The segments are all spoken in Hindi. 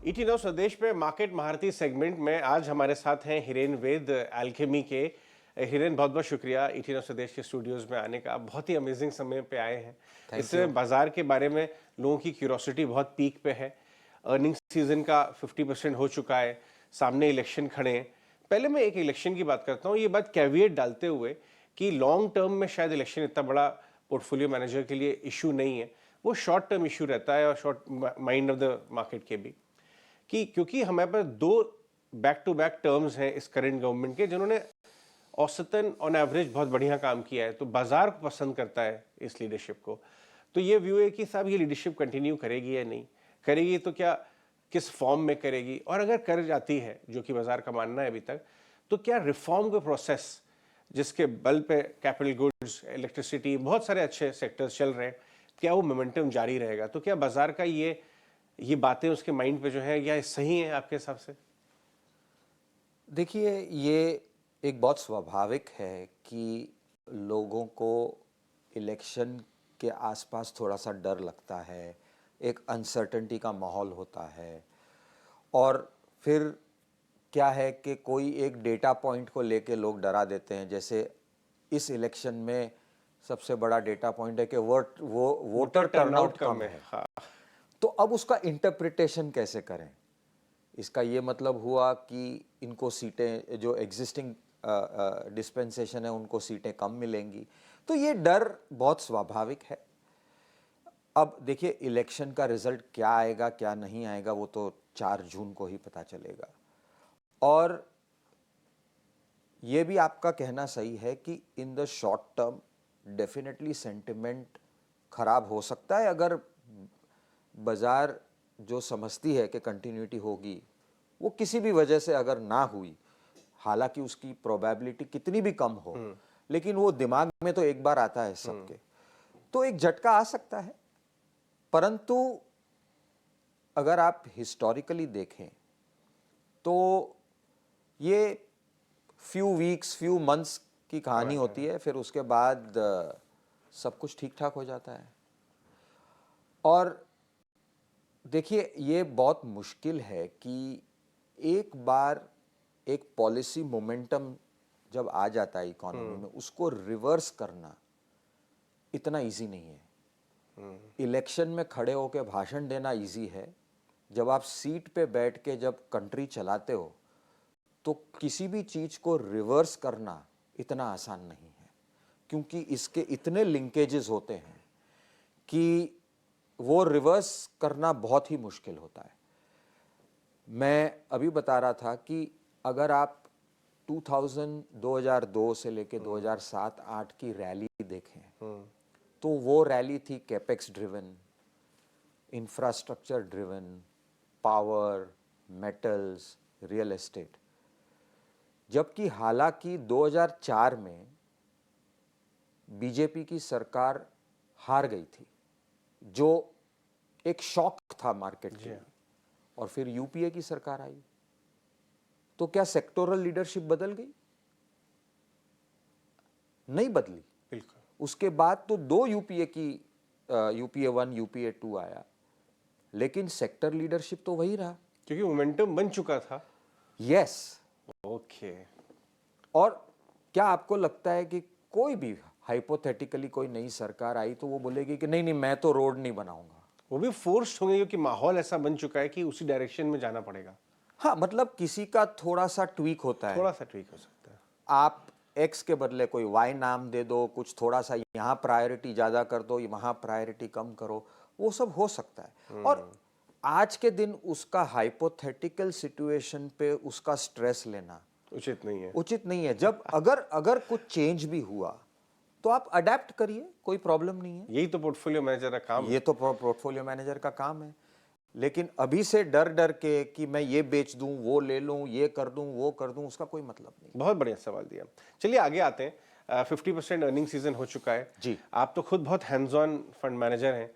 ईटी नाउ स्वदेश पे मार्केट महारथी सेगमेंट में आज हमारे साथ हैं हिरेन वेद एल्केमी के। हिरेन, बहुत बहुत शुक्रिया ईटी नाउ स्वदेश के स्टूडियोज में आने का। बहुत ही अमेजिंग समय पे आए हैं। थैंक इससे यू। बाजार के बारे में लोगों की क्यूरोसिटी बहुत पीक पे है। अर्निंग्स सीजन का 50% हो चुका है, सामने इलेक्शन खड़े हैं। पहले मैं एक इलेक्शन की बात करता हूँ, ये बात कैविएट डालते हुए कि लॉन्ग टर्म में शायद इलेक्शन इतना बड़ा पोर्टफोलियो मैनेजर के लिए इशू नहीं है, वो शॉर्ट टर्म इशू रहता है और short mind of the market के भी, कि क्योंकि हमारे पास दो बैक टू बैक टर्म्स हैं इस करंट गवर्नमेंट के जिन्होंने औसतन ऑन एवरेज बहुत बढ़िया काम किया है, तो बाजार को पसंद करता है इस लीडरशिप को। तो ये व्यू है कि साहब ये लीडरशिप कंटिन्यू करेगी या नहीं करेगी, तो क्या किस फॉर्म में करेगी, और अगर कर जाती है, जो कि बाजार का मानना है अभी तक, तो क्या रिफॉर्म का प्रोसेस जिसके बल पे कैपिटल गुड्स, इलेक्ट्रिसिटी, बहुत सारे अच्छे सेक्टर्स चल रहे हैं, क्या वो मोमेंटम जारी रहेगा? तो क्या बाजार का ये बातें उसके माइंड पे जो है, या सही है आपके हिसाब से? देखिए, ये एक बहुत स्वाभाविक है कि लोगों को इलेक्शन के आसपास थोड़ा सा डर लगता है, एक अनसर्टेनिटी का माहौल होता है। और फिर क्या है कि कोई एक डेटा पॉइंट को लेके लोग डरा देते हैं। जैसे इस इलेक्शन में सबसे बड़ा डेटा पॉइंट है कि वोटर टर्नआउट कम है। हाँ। तो अब उसका इंटरप्रिटेशन कैसे करें? इसका ये मतलब हुआ कि इनको सीटें, जो एग्जिस्टिंग डिस्पेंसेशन है, उनको सीटें कम मिलेंगी। तो ये डर बहुत स्वाभाविक है। अब देखिए, इलेक्शन का रिजल्ट क्या आएगा क्या नहीं आएगा वो तो 4 जून को ही पता चलेगा। और ये भी आपका कहना सही है कि in the short term definitely sentiment खराब हो सकता है, अगर बाजार जो समझती है कि कंटिन्यूटी होगी वो किसी भी वजह से अगर ना हुई, हालांकि उसकी प्रोबेबिलिटी कितनी भी कम हो, लेकिन वो दिमाग में तो एक बार आता है सबके, तो एक झटका आ सकता है। परंतु अगर आप हिस्टोरिकली देखें तो ये फ्यू वीक्स, फ्यू मंथ्स की कहानी होती है, फिर उसके बाद सब कुछ ठीक ठाक हो जाता है। और देखिए, ये बहुत मुश्किल है कि एक बार एक पॉलिसी मोमेंटम जब आ जाता है इकोनॉमी में, उसको रिवर्स करना इतना इजी नहीं है। इलेक्शन में खड़े होकर भाषण देना इजी है, जब आप सीट पे बैठ के जब कंट्री चलाते हो तो किसी भी चीज को रिवर्स करना इतना आसान नहीं है, क्योंकि इसके इतने लिंकेजेस होते हैं कि वो रिवर्स करना बहुत ही मुश्किल होता है। मैं अभी बता रहा था कि अगर आप 2002 से लेके 2007-8 की रैली देखें, तो वो रैली थी capex driven, infrastructure driven, power, metals, real estate. जबकि हालांकि 2004 में बीजेपी की सरकार हार गई थी, जो एक शॉक था मार्केट के लिए, और फिर यूपीए की सरकार आई, तो क्या सेक्टोरल लीडरशिप बदल गई? नहीं बदली। बिल्कुल। उसके बाद तो 2 यूपीए की, यूपीए 1, यूपीए 2 आया, लेकिन सेक्टर लीडरशिप तो वही रहा, क्योंकि मोमेंटम बन चुका था। यस। ओके। और क्या आपको लगता है कि कोई भी हाइपोथेटिकली कोई नई सरकार आई तो वो बोलेगी कि नहीं नहीं, मैं तो रोड नहीं बनाऊंगा? वो भी फोर्स्ड होंगे क्योंकि माहौल ऐसा बन चुका है कि उसी डायरेक्शन में जाना पड़ेगा। हाँ, मतलब किसी का थोड़ा सा ट्वीक होता है। थोड़ा सा ठीक हो सकता है। आप एक्स के बदले कोई वाई नाम दे दो, कुछ थोड़ा सा यहाँ प्रायोरिटी ज़्यादा कर दो, वहाँ प्रायोरिटी कम करो, वो सब हो सकता है। और आज के दिन उसका हाइपोथेटिकल सिचुएशन पे उसका स्ट्रेस लेना उचित नहीं है। उचित नहीं है। जब अगर अगर कुछ चेंज भी हुआ तो आप अडेप्ट करिए, कोई प्रॉब्लम नहीं है। यही तो पोर्टफोलियो मैनेजर का काम है। ये तो पोर्टफोलियो मैनेजर का काम है। लेकिन अभी से डर डर के कि मैं ये बेच दूं, वो ले लूं, ये कर दूं, वो कर दूं, उसका कोई मतलब नहीं। बहुत बढ़िया सवाल दिया। चलिए आगे आते हैं। 50% अर्निंग सीजन हो चुका है जी। आप तो खुद बहुत हैंड्स ऑन फंड मैनेजर हैं।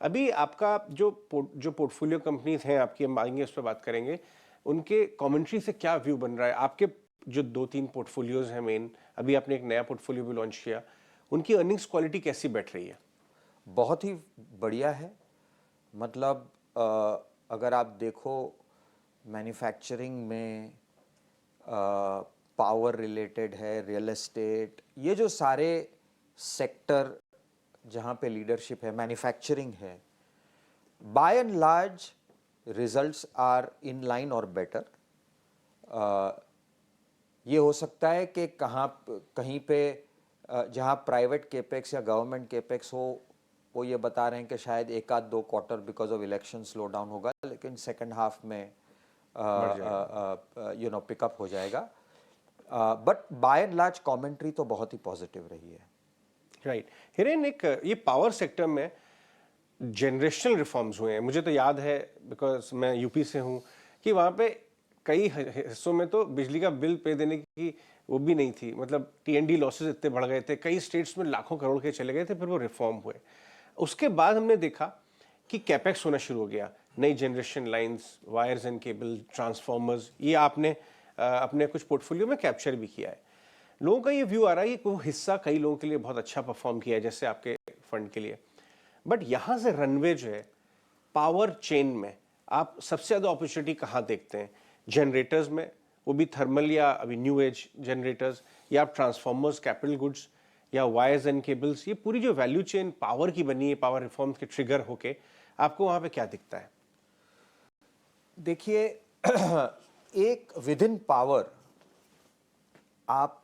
अभी आपका जो पोर्टफोलियो कंपनीज हैं आपकी, हम आएंगे उस पर बात करेंगे, उनके कमेंट्री से क्या व्यू बन रहा है? आपके जो 2-3 पोर्टफोलियोज हैं मेन, अभी आपने एक नया पोर्टफोलियो भी लॉन्च किया, उनकी अर्निंग्स क्वालिटी कैसी बैठ रही है? बहुत ही बढ़िया है। मतलब अगर आप देखो मैन्युफैक्चरिंग में, पावर रिलेटेड है, रियल एस्टेट, ये जो सारे सेक्टर जहाँ पे लीडरशिप है, मैन्युफैक्चरिंग है, by and large results are in line और बेटर। ये हो सकता है कि कहीं पे जहाँ प्राइवेट केपेक्स या गवर्नमेंट केपेक्स हो, वो ये बता रहे हैं कि शायद एक आध दो quarter because of election slow down होगा, लेकिन सेकंड हाफ में पिकअप हो जाएगा। But by and large commentary तो बहुत ही पॉजिटिव रही है। राइट हिरेन, एक ये पावर सेक्टर में जनरेशनल रिफॉर्म्स हुए हैं। मुझे तो याद है बिकॉज मैं यूपी से हूँ कि वहाँ पे कई हिस्सों में तो बिजली का बिल पे देने की वो भी नहीं थी, मतलब टीएनडी लॉसेस इतने बढ़ गए थे, कई स्टेट्स में लाखों करोड़ के चले गए थे, फिर वो रिफॉर्म हुए। उसके बाद हमने देखा कि कैपेक्स होना शुरू हो गया, नई generation lines, wires and cable, transformers, ये आपने अपने कुछ पोर्टफोलियो में कैप्चर भी किया है। लोगों का ये व्यू आ रहा है कि वो हिस्सा कई लोगों के लिए बहुत अच्छा परफॉर्म किया है, जैसे आपके फंड के लिए। बट यहाँ से रनवे जो है पावर चेन में, आप सबसे ज़्यादा अपॉर्चुनिटी कहाँ देखते हैं? जनरेटर्स में, वो भी थर्मल या अभी न्यू एज जनरेटर्स, या आप ट्रांसफॉर्मर्स, कैपिटल गुड्स, या वायर्स एंड केबल्स, ये पूरी जो वैल्यू चेन पावर की बनी है, पावर रिफॉर्म्स के ट्रिगर होके, आपको वहाँ पे क्या दिखता है? देखिए, एक विद इन पावर आप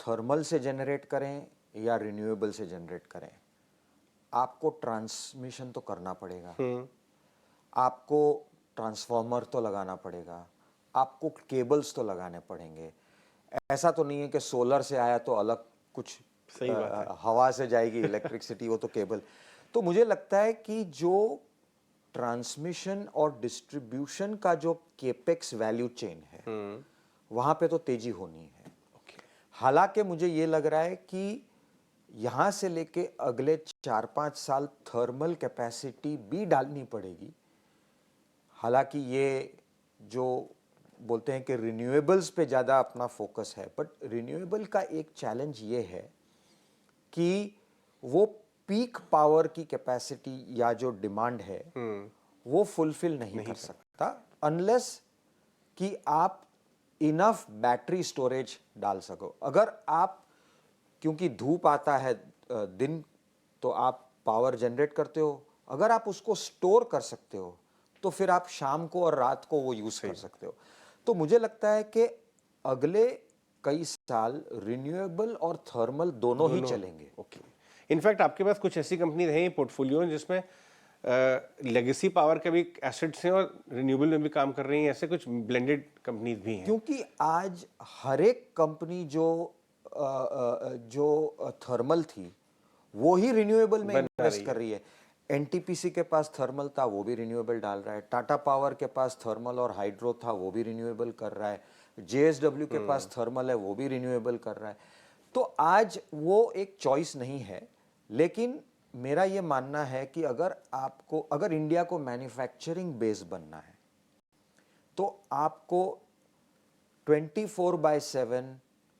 थर्मल से जनरेट करें या रिन्यूएबल से जनरेट करें, आपको ट्रांसमिशन तो करना पड़ेगा, आपको ट्रांसफॉर्मर तो लगाना पड़ेगा, आपको केबल्स तो लगाने पड़ेंगे। ऐसा तो नहीं है कि सोलर से आया तो अलग कुछ, सही बात है। हवा से जाएगी इलेक्ट्रिसिटी, वो तो केबल। तो मुझे लगता है कि जो ट्रांसमिशन और डिस्ट्रीब्यूशन का जो केपेक्स वैल्यू चेन है, वहां पे तो तेजी होनी है। हालांकि मुझे ये लग रहा है कि यहाँ से लेके अगले 4-5 साल थर्मल कैपेसिटी भी डालनी पड़ेगी। हालांकि ये जो बोलते हैं कि रिन्यूएबल्स पे ज़्यादा अपना फोकस है, बट रिन्यूएबल का एक चैलेंज ये है कि वो पीक पावर की कैपेसिटी या जो डिमांड है वो फुलफिल नहीं कर सकता अनलेस कि आप इनफ बैटरी स्टोरेज डाल सको। अगर आप, क्योंकि धूप आता है दिन, तो आप पावर जनरेट करते हो, अगर आप उसको स्टोर कर सकते हो तो फिर आप शाम को और रात को वो यूज कर सकते हो। तो मुझे लगता है कि अगले कई साल रिन्यूएबल और थर्मल दोनों ही चलेंगे। ओके, इनफैक्ट आपके पास कुछ ऐसी कंपनी रही पोर्टफोलियो जिसमें लेगेसी पावर के भी एसेट्स हैं और रिन्यूएबल में भी काम कर रही हैं, ऐसे कुछ ब्लेंडेड कंपनीज भी हैं? क्योंकि आज हर एक कंपनी जो थर्मल थी वो ही रिन्यूएबल में इन्वेस्ट कर रही है। एनटीपीसी के पास थर्मल था, वो भी रिन्यूएबल डाल रहा है। टाटा पावर के पास थर्मल और हाइड्रो था, वो भी रिन्यूएबल कर रहा है। जेएसडब्ल्यू के पास थर्मल है, वो भी रिन्यूएबल कर रहा है। तो आज वो एक चॉइस नहीं है, लेकिन मेरा ये मानना है कि अगर इंडिया को मैन्युफैक्चरिंग बेस बनना है तो आपको 24/7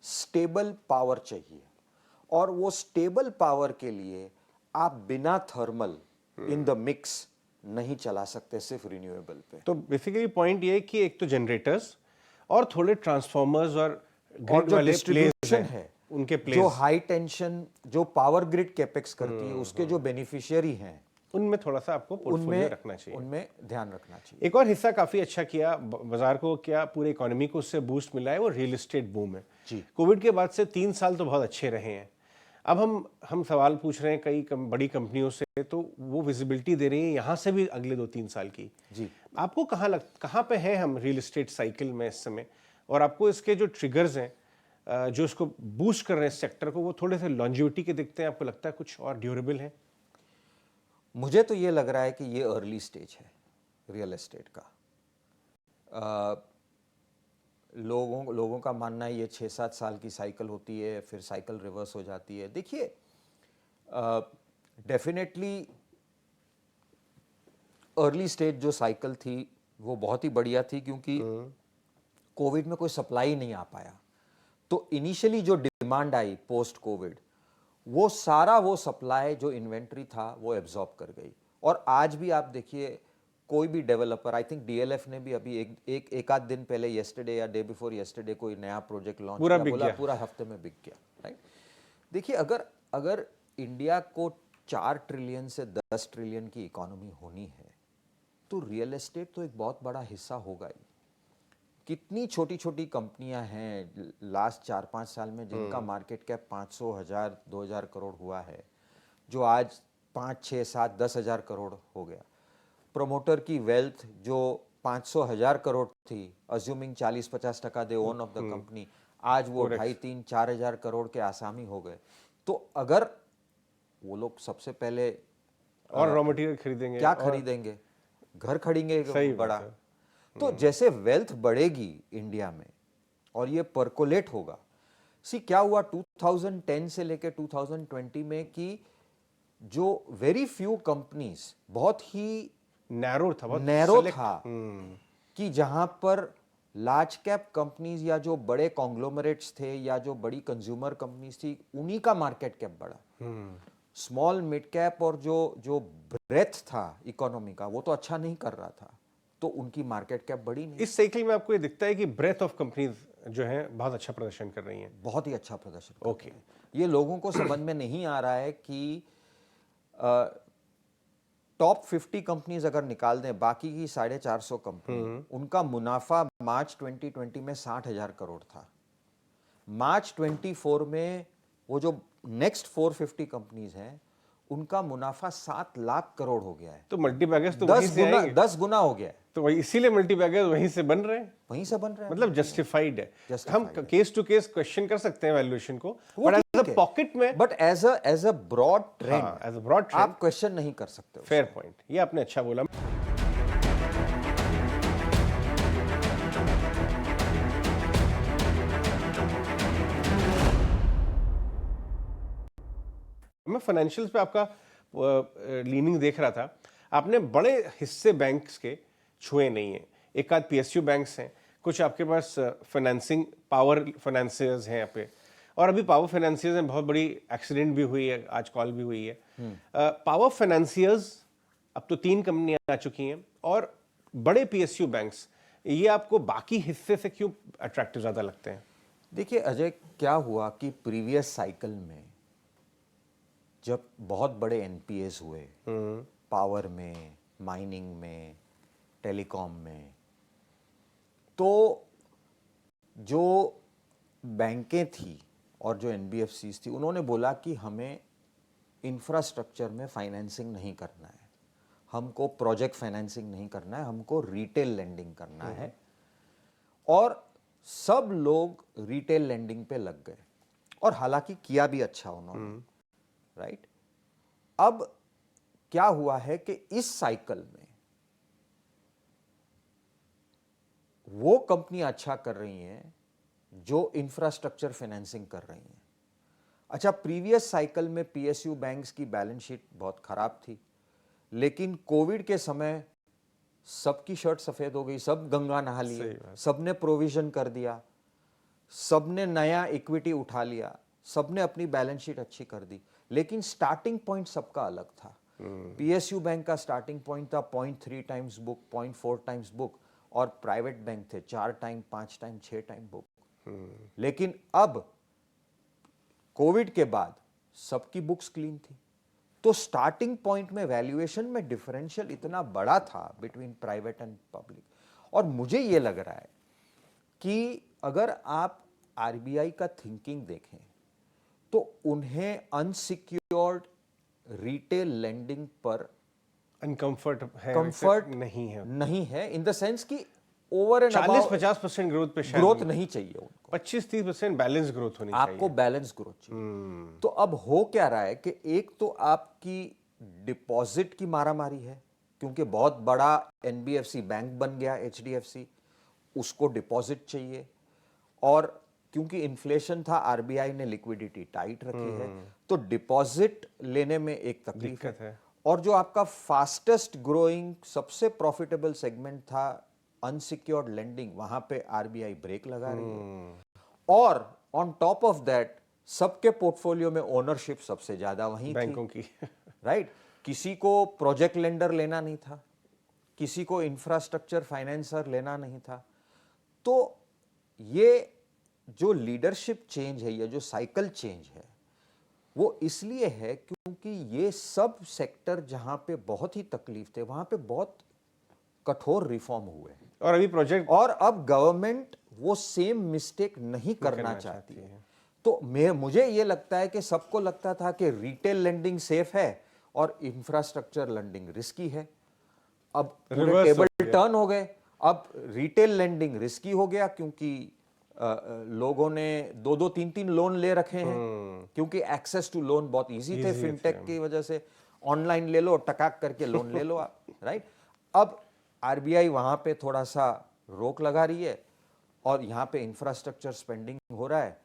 स्टेबल पावर चाहिए, और वो स्टेबल पावर के लिए आप बिना थर्मल इन द मिक्स नहीं चला सकते सिर्फ रिन्यूएबल पे। तो बेसिकली पॉइंट ये है कि एक तो जनरेटर्स और थोड़े ट्रांसफॉर्मर्स और ग्रिड जो वाले डिस्ट्रीब्यूशन प्लेस है, उनके प्लेस, जो हाई टेंशन जो पावर ग्रिड कैपेक्स करती है, उसके जो बेनिफिशियरी हैं, उनमें थोड़ा सा आपको पोर्टफोलियो रखना चाहिए, उनमें ध्यान रखना चाहिए। एक और हिस्सा काफी अच्छा किया बाजार को, क्या पूरे इकोनॉमी को उससे बूस्ट मिला है, वो रियल एस्टेट बूम है जी। कोविड के बाद से 3 साल तो बहुत अच्छे रहे हैं। अब हम सवाल पूछ रहे हैं कई बड़ी कंपनियों से, तो वो विजिबिलिटी दे रही है यहाँ से भी अगले 2-3 साल की। जी, आपको कहाँ पे हैं हम रियल एस्टेट साइकिल में इस समय, और आपको इसके जो ट्रिगर्स हैं जो इसको बूस्ट कर रहे हैं इस सेक्टर को, वो थोड़े से लॉन्जिविटी के दिखते हैं? आपको लगता है कुछ और ड्यूरेबल है? मुझे तो ये लग रहा है कि ये अर्ली स्टेज है रियल एस्टेट का। लोगों का मानना है ये 6-7 साल की साइकिल होती है, फिर साइकिल रिवर्स हो जाती है। देखिए, डेफिनेटली अर्ली स्टेज जो साइकिल थी वो बहुत ही बढ़िया थी, क्योंकि कोविड में कोई सप्लाई नहीं आ पाया। तो इनिशियली जो डिमांड आई पोस्ट कोविड, वो सारा वो सप्लाई जो इन्वेंट्री था वो एब्जॉर्ब कर गई। और आज भी आप देखिए, कोई भी डेवलपर, आई थिंक डीएलएफ ने भी अभी एक आध दिन पहले येस्टरडे या डे बिफोर येस्टरडे कोई नया प्रोजेक्ट लॉन्च पूरा किया, बिक बोला गया। पूरा हफ्ते में बिक गया, राइट। देखिए, अगर अगर इंडिया को 4 ट्रिलियन से 10 ट्रिलियन की इकोनॉमी होनी है तो रियल एस्टेट तो एक बहुत बड़ा हिस्सा होगा ही। कितनी छोटी छोटी कंपनियां हैं लास्ट 4-5 साल में जिनका मार्केट कैप 500, 1000, 2000 करोड़ हुआ है, जो आज 5, 6, 7, 10,000 करोड़ हो गया। प्रमोटर की वेल्थ जो 500, 1000 करोड़ थी, assuming 40-50% they own of the company, आज वो 2.5, 3, 4,000 करोड़ के आसामी हो गए। तो अगर वो लोग सबसे पहले और रॉ मटेरियल खरीदेंगे, क्या और खरीदेंगे? घर खरीदेंगे सही बात बड़ा। है। तो जैसे वेल्थ बढ़ेगी इंडिया में और ये परकोलेट होगा, सी क्या हुआ 2010 से लेके 2020 में कि जो वेरी फ्यू कंपनीज, बहुत ही नैरो था, बहुत नैरो select। था कि जहां पर लार्ज कैप कंपनीज या जो बड़े कॉन्ग्लोमरेट्स थे या जो बड़ी कंज्यूमर कंपनीज थी, उन्हीं का मार्केट कैप बढ़ा। स्मॉल मिड कैप और जो जो ब्रेथ था इकोनॉमी का, वो तो अच्छा नहीं कर रहा था, तो उनकी मार्केट कैप बढ़ी नहीं। इस साइकिल में आपको ये दिखता है कि ब्रेथ ऑफ कंपनीज जो हैं बहुत अच्छा प्रदर्शन कर रही हैं। बहुत ही अच्छा प्रदर्शन कर ओके। रहे हैं। ये लोगों को समझ में नहीं आ रहा है कि टॉप 50 कंपनीज अगर निकाल दें, बाकी की 450 कंपनी, उनका मुनाफा मार्च 2020 में 60,000 करोड़ था। मार्च 24 में वो जो नेक्स्ट 450 कंपनीज हैं, उनका मुनाफा 7 लाख करोड़ हो गया है। तो मल्टीबैगर्स तो वहीं से आएंगे। 10 गुना हो गया है। तो वही इसीलिए मल्टीबैगर्स वहीं से बन रहे हैं, वहीं से बन रहा है, मतलब जस्टिफाइड है। हम Justified है। केस टू केस क्वेश्चन कर सकते हैं वैल्यूएशन को, वो बट एज ठीक अ है। पॉकेट में, but as a broad trend, हाँ, एज अ ब्रॉड ट्रेंड, आप क्वेश्चन नहीं कर सकते। फेयर पॉइंट, ये आपने अच्छा बोला। मैं फाइनेंशियल्स पे आपका लीनिंग देख रहा था, आपने बड़े हिस्से बैंक्स के छुए नहीं है। एक आध पीएसयू बैंक्स हैं, कुछ आपके पास फाइनेंसिंग पावर फाइनेंसियर्स हैं यहाँ पे, और अभी पावर फाइनेंसियर्स में बहुत बड़ी एक्सीडेंट भी हुई है, आज कॉल भी हुई है। पावर फाइनेंसियर्स अब तो 3 कंपनियां आ चुकी हैं, और बड़े पीएसयू बैंक्स, ये आपको बाकी हिस्से से क्यों अट्रैक्टिव ज्यादा लगते हैं? देखिए अजय, क्या हुआ कि प्रीवियस साइकिल में जब बहुत बड़े एनपीएस हुए, पावर में, माइनिंग में, टेलीकॉम में, तो जो बैंकें थी और जो एनबीएफसीज थी, उन्होंने बोला कि हमें इंफ्रास्ट्रक्चर में फाइनेंसिंग नहीं करना है, हमको प्रोजेक्ट फाइनेंसिंग नहीं करना है, हमको रिटेल लेंडिंग करना है। और सब लोग रिटेल लेंडिंग पे लग गए, और हालांकि किया भी अच्छा उन्होंने, राइट। अब क्या हुआ है कि इस साइकिल में वो कंपनियां अच्छा कर रही हैं जो इंफ्रास्ट्रक्चर फाइनेंसिंग कर रही हैं। अच्छा, प्रीवियस साइकिल में पीएसयू बैंक्स की बैलेंस शीट बहुत खराब थी, लेकिन कोविड के समय सबकी शर्ट सफेद हो गई, सब गंगा नहा लिए, सबने प्रोविजन कर दिया, सबने नया इक्विटी उठा लिया, सबने अपनी बैलेंस शीट अच्छी कर दी। लेकिन स्टार्टिंग पॉइंट सबका अलग था। पीएसयू बैंक का स्टार्टिंग पॉइंट था 0.3 टाइम्स बुक, 0.4 टाइम्स बुक, और प्राइवेट बैंक थे 4 टाइम, 5 टाइम, 6 टाइम बुक। लेकिन अब कोविड के बाद सबकी बुक्स क्लीन थी, तो स्टार्टिंग पॉइंट में वैल्यूएशन में डिफरेंशियल इतना बड़ा था बिटवीन प्राइवेट एंड पब्लिक। और मुझे ये लग रहा है कि अगर आप आरबीआई का थिंकिंग देखें तो उन्हें अनसिक्योर्ड रिटेल लेंडिंग पर अनकंफर्ट है, कंफर्ट नहीं है इन द सेंस कि ओवर एंड 40-50% ग्रोथ पे शायद ग्रोथ नहीं चाहिए उनको, 25-30% बैलेंस ग्रोथ होनी आपको चाहिए। बैलेंस ग्रोथ चाहिए। तो अब हो क्या रहा है कि एक तो आपकी डिपॉजिट की मारामारी है, क्योंकि बहुत बड़ा एनबीएफसी बैंक बन गया एचडीएफसी, उसको डिपॉजिट चाहिए, और क्योंकि इन्फ्लेशन था, आरबीआई ने लिक्विडिटी टाइट रखी है, तो डिपॉजिट लेने में एक तकलीफ है। और जो आपका फास्टेस्ट ग्रोइंग सबसे प्रॉफिटेबल सेगमेंट था अनसिक्योर्ड लेंडिंग, वहां पे आरबीआई ब्रेक लगा रही है। और ऑन टॉप ऑफ दैट सबके पोर्टफोलियो में ओनरशिप सबसे ज्यादा वहीं बैंकों थी, की राइट। किसी को प्रोजेक्ट लेंडर लेना नहीं था, किसी को इंफ्रास्ट्रक्चर फाइनेंसर लेना नहीं था। तो ये जो लीडरशिप चेंज है, ये जो साइकिल चेंज है, वो इसलिए है क्योंकि ये सब सेक्टर जहां पे बहुत ही तकलीफ थे, वहां पे बहुत कठोर रिफॉर्म हुए हैं। और अभी प्रोजेक्ट और अब गवर्नमेंट वो सेम मिस्टेक नहीं करना चाहती है। तो मुझे ये लगता है कि सबको लगता था कि रिटेल लेंडिंग सेफ है और इंफ्रास्ट्रक्चर लेंडिंग रिस्की है। अब पूरे Reverse हो टेबल टर्न हो गए। अब रिटेल लेंडिंग रिस्की हो गया क्योंकि लोगों ने 2-2, 3-3 लोन ले रखे हैं, क्योंकि एक्सेस टू लोन बहुत इजी थे फिनटेक की वजह से। ऑनलाइन ले लो, टकाक करके लोन ले लो आप, राइट। अब आरबीआई वहां पे थोड़ा सा रोक लगा रही है और यहाँ पे इंफ्रास्ट्रक्चर स्पेंडिंग हो रहा है,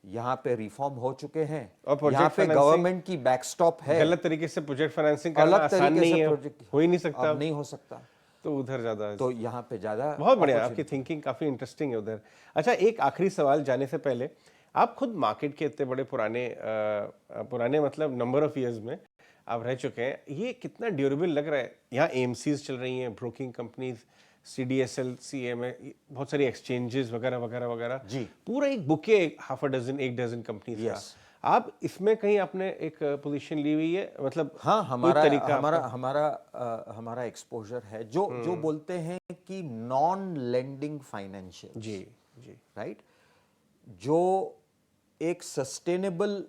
यहाँ पे रिफॉर्म हो चुके हैं, और project यहाँ पे financing गवर्नमेंट की बैकस्टॉप है। गलत तरीके से प्रोजेक्ट फाइनेंसिंग करना अलग आसान तरीके नहीं से है, प्रोजेक्ट हो ही नहीं सकता, अब नहीं हो सकता। तो उधर ज्यादा है। तो यहाँ पे ज्यादा बहुत बढ़िया, आपकी थिंकिंग काफी इंटरेस्टिंग है उधर। अच्छा, एक आखिरी सवाल जाने से पहले, आप खुद मार्केट के इतने बड़े पुराने मतलब नंबर ऑफ इयर्स में आप रह चुके हैं, ये कितना ड्यूरेबल लग रहा है? यहाँ एएमसीज चल रही हैं, ब्रोकिंग कंपनीज, सीडीएसएल, सीएमए, बहुत सारी एक्सचेंजेस वगैरह वगैरह वगैरह, जी। पूरा एक बुके, हाफ अ डजन, एक डजन कंपनीज का। आप इसमें कहीं आपने एक पोजीशन ली हुई है, मतलब हाँ, कोई हमारा एक्सपोजर है, जो बोलते हैं कि नॉन लेंडिंग फाइनेंशियल, जी जी, राइट, जो एक सस्टेनेबल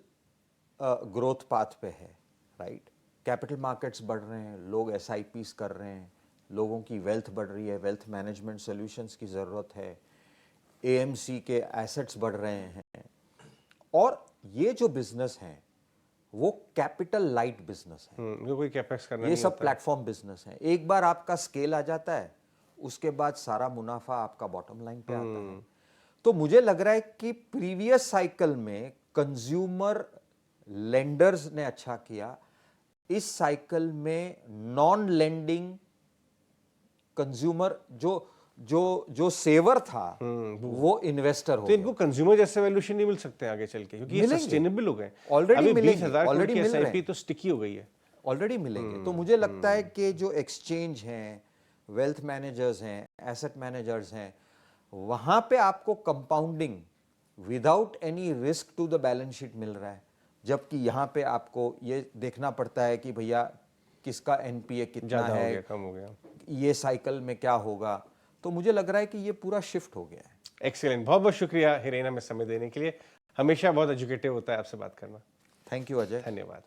ग्रोथ पाथ पे है, राइट। कैपिटल मार्केट्स बढ़ रहे हैं, लोग एसआईपीस कर रहे हैं, लोगों की वेल्थ बढ़ रही है, वेल्थ मैनेजमेंट सॉल्यूशंस की ज़रूरत है, एएमसी के एसेट्स बढ़ रहे हैं, और ये जो बिजनेस है वो कैपिटल लाइट बिजनेस है। जो कोई कैपेक्स करना ये नहीं सब होता। प्लेटफॉर्म बिजनेस है। एक बार आपका स्केल आ जाता है, उसके बाद सारा मुनाफा आपका बॉटम लाइन पे आता है। तो मुझे लग रहा है कि प्रीवियस साइकिल में कंज्यूमर लेंडर्स ने अच्छा किया, इस साइकिल में नॉन लेंडिंग कंज्यूमर जो सेवर था वो इन्वेस्टर हो तो गया। इनको कंज्यूमर जैसे वैल्यूएशन नहीं मिल सकते आगे चल के, क्योंकि ये मिलेंगे। सस्टेनेबल हो गए। Already अभी मिलेंगे, 20,000 करोड़ already की मिल रहे एसआईपी हैं। तो स्टिकी हो गई है। ऑलरेडी मिलेंगे। तो मुझे लगता है कि जो एक्सचेंज हैं, वेल्थ मैनेजर्स हैं, एसेट मैनेजर्स हैं, वहां पे आपको compounding without any risk to the balance sheet मिल रहा है, जबकि यहाँ पे आपको ये देखना पड़ता है कि भैया किसका एनपीए कितना ज्यादा हो है, गया, कम हो गया, ये साइकिल में क्या होगा। तो मुझे लग रहा है कि ये पूरा शिफ्ट हो गया है। एक्सीलेंट, बहुत बहुत शुक्रिया हिरेन, हमें समय देने के लिए। हमेशा बहुत एजुकेटिव होता है आपसे बात करना। Thank you Ajay. धन्यवाद।